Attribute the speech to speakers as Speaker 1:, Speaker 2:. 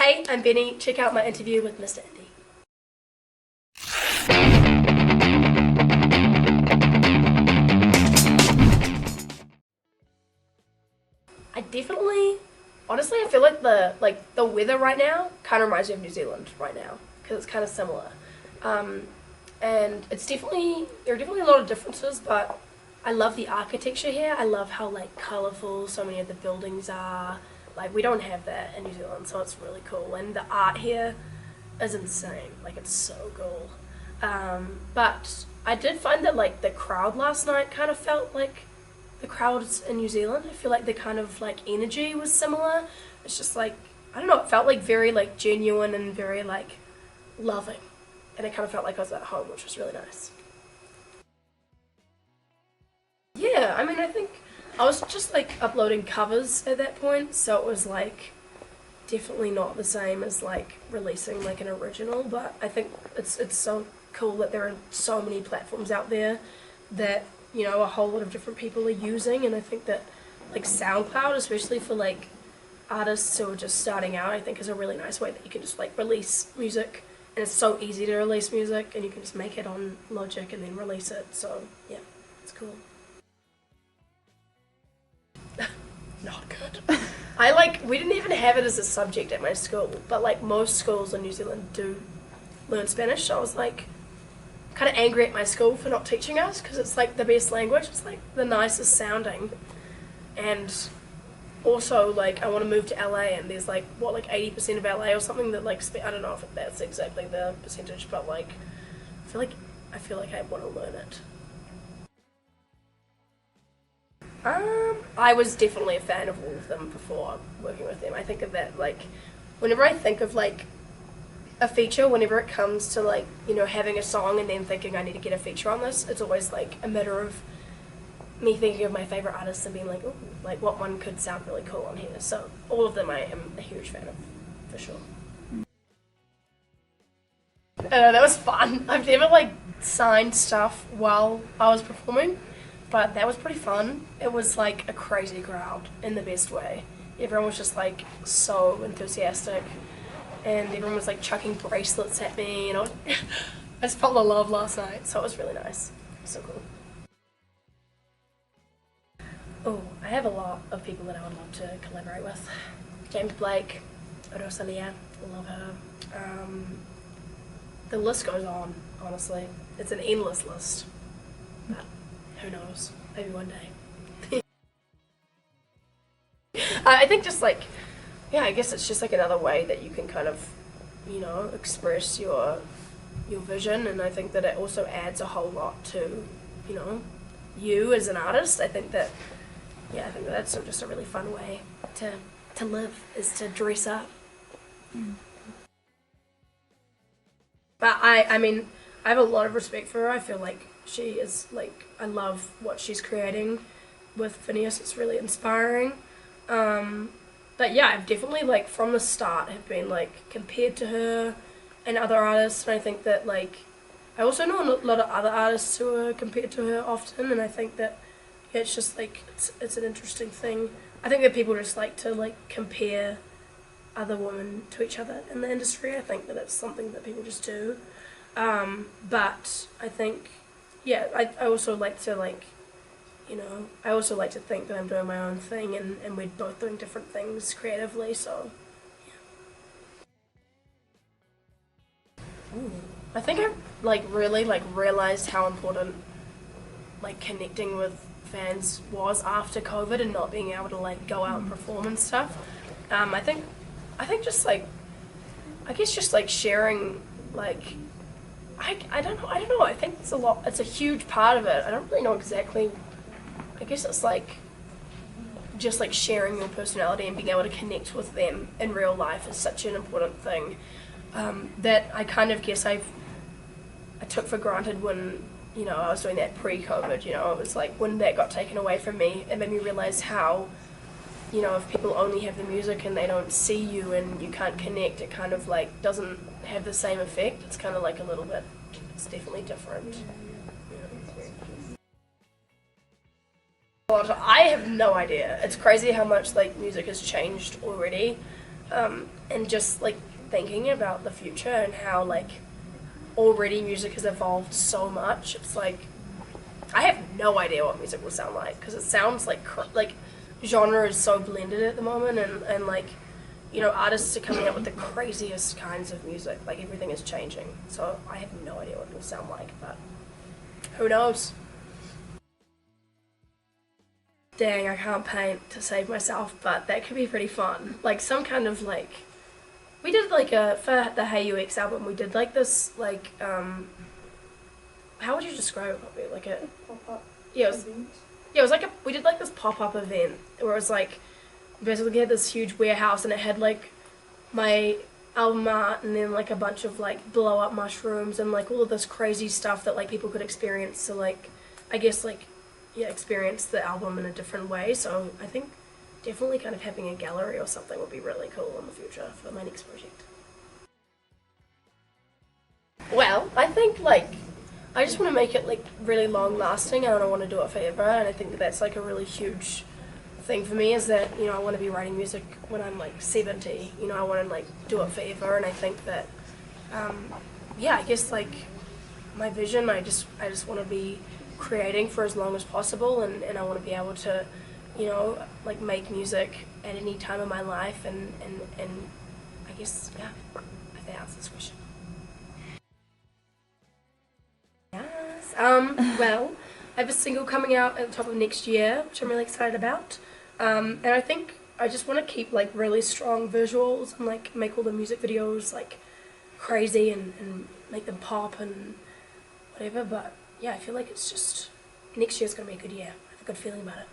Speaker 1: Hey, I'm Benee. Check out my interview with Mr.Indie. Honestly, I feel like the weather right now kind of reminds me of New Zealand right now because it's kind of similar, and there are definitely a lot of differences. But I love the architecture here. I love how like colourful so many of the buildings are. Like we don't have that in New Zealand, so it's really cool. And the art here is insane. Like it's so cool. But I did find that like the crowd last night kind of felt like the crowds in New Zealand. I feel like the kind of like energy was similar. It's just like, I don't know, it felt like very like genuine and very like loving. And it kind of felt like I was at home, which was really nice. Yeah, I mean, I think I was just like uploading covers at that point, so it was like definitely not the same as like releasing like an original, but I think it's so cool that there are so many platforms out there that, you know, a whole lot of different people are using. And I think that like SoundCloud, especially for like artists who are just starting out, I think is a really nice way that you can just like release music, and it's so easy to release music and you can just make it on Logic and then release it. So yeah, it's cool. Not good. We didn't even have it as a subject at my school, but like most schools in New Zealand do learn Spanish, so I was like kind of angry at my school for not teaching us, because it's like the best language, it's like the nicest sounding. And also like I want to move to LA, and there's like what, like 80% of LA or something that like I don't know if that's exactly the percentage, but like I feel like I want to learn it. I was definitely a fan of all of them before working with them. I think of that, like, whenever I think of, like, a feature, whenever it comes to, like, you know, having a song and then thinking I need to get a feature on this, it's always, like, a matter of me thinking of my favourite artists and being like, ooh, like, what one could sound really cool on here. So, all of them I am a huge fan of, for sure. That was fun. I've never, like, signed stuff while I was performing. But that was pretty fun. It was like a crazy crowd in the best way. Everyone was just like so enthusiastic, and everyone was like chucking bracelets at me, and I just felt the love last night, so it was really nice. So cool. Oh, I have a lot of people that I would love to collaborate with. James Blake, Rosalia, I love her. The list goes on, honestly. It's an endless list. But who knows? Maybe one day. I think just like, yeah, I guess it's just like another way that you can kind of, you know, express your vision, and I think that it also adds a whole lot to, you know, you as an artist. I think that that's just a really fun way to live, is to dress up. But I mean, I have a lot of respect for her. I feel like she is like, I love what she's creating with Phineas. It's really inspiring. But yeah, I've definitely like from the start have been like compared to her and other artists, and I think that like I also know a lot of other artists who are compared to her often, and I think that yeah, it's just like it's an interesting thing. I think that people just like to like compare other women to each other in the industry. I think that it's something that people just do. But I think, yeah, I also like to like, you know, I also like to think that I'm doing my own thing, and we're both doing different things creatively, so, yeah. Ooh. I think I like really like realized how important like connecting with fans was after COVID and not being able to like go out and perform and stuff. I think just like, I guess just like sharing like, I don't know, I think it's a huge part of it. I don't really know exactly, I guess it's like, just like sharing your personality and being able to connect with them in real life is such an important thing, that I kind of guess I took for granted when, you know, I was doing that pre-COVID, you know, it was like when that got taken away from me, it made me realize how, you know, if people only have the music and they don't see you and you can't connect, it kind of like doesn't have the same effect. It's kind of like a little bit, it's definitely different. I have no idea. It's crazy how much like music has changed already. and just like thinking about the future and how like already music has evolved so much. It's like I have no idea what music will sound like because it sounds like genre is so blended at the moment, and like, you know, artists are coming out with the craziest kinds of music. Like everything is changing, so I have no idea what it'll sound like, but who knows. Dang, I can't paint to save myself, but that could be pretty fun. Like some kind of like, we did like for the Hey UX album, we did like this like, how would you describe it probably? Like a
Speaker 2: Pop-up
Speaker 1: yeah, it was,
Speaker 2: event.
Speaker 1: yeah, it was like we did like this pop-up event where it was like, basically we had this huge warehouse and it had like my album art and then like a bunch of like blow up mushrooms and like all of this crazy stuff that like people could experience to like, I guess like, yeah, experience the album in a different way. So I think definitely kind of having a gallery or something would be really cool in the future for my next project. Well, I think like I just want to make it like really long lasting. I don't want to do it forever, and I think that's like a really huge thing for me is that, you know, I want to be writing music when I'm like 70. You know, I want to like do it forever, and I think that yeah, I guess like my vision, I just want to be creating for as long as possible, and I want to be able to, you know, like make music at any time of my life, and I guess, yeah, I think that answers this question. Yes. Well, I have a single coming out at the top of next year, which I'm really excited about. And I think I just want to keep like really strong visuals and like make all the music videos like crazy and make them pop and whatever. But yeah, I feel like it's just next year's gonna be a good year. I have a good feeling about it.